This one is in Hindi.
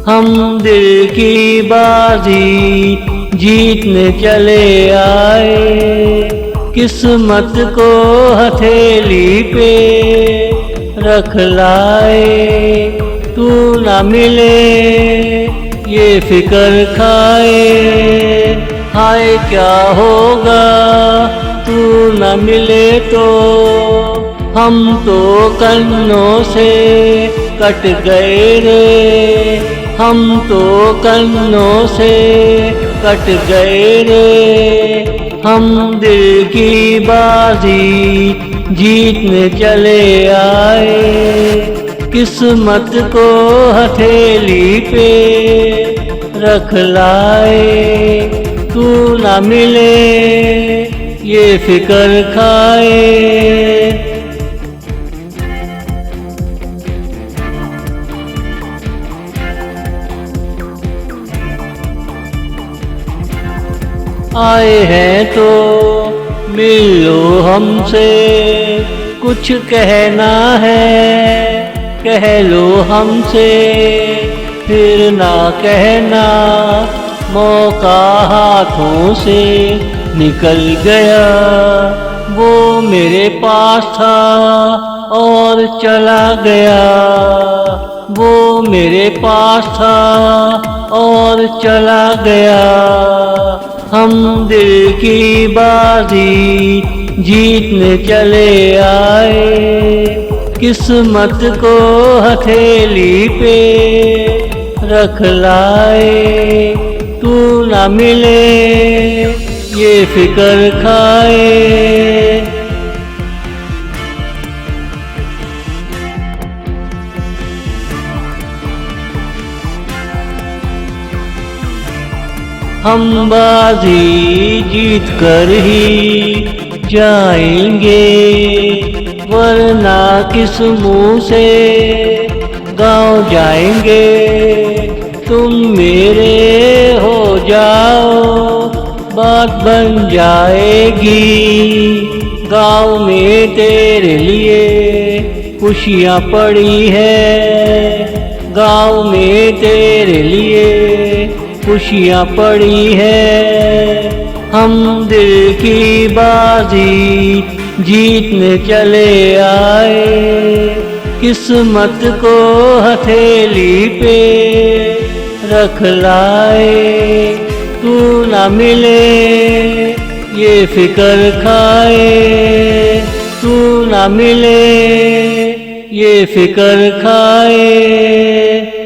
हम दिल की बाजी जीतने चले आए। किस्मत को हथेली पे रख लाए। तू ना मिले ये फिक्र खाए। हाय क्या होगा तू न मिले तो। हम तो कन्नों से कट गए रे। हम तो कन्नों से कट गए रे। हम दिल की बाजी जीतने चले आए। किस्मत को हथेली पे रख लाए। तू ना मिले ये फिक्र खाए। आए हैं तो मिल लो हमसे। कुछ कहना है कह लो हमसे। फिर ना कहना मौका हाथों से निकल गया। वो मेरे पास था और चला गया। वो मेरे पास था और चला गया। हम दिल की बाजी जीतने चले आए। किस्मत को हथेली पे रख लाए। तू ना मिले ये फिक्र खाए। हम बाजी जीत कर ही जाएंगे। वरना किस मुंह से गाँव जाएंगे। तुम मेरे हो जाओ बात बन जाएगी। गाँव में तेरे लिए खुशियाँ पड़ी है। गाँव में तेरे लिए खुशियाँ पड़ी है। हम दिल की बाजी जीतने चले आए। किस्मत को हथेली पे रख लाए। तू ना मिले ये फिक्र खाए। तू ना मिले ये फिक्र खाए।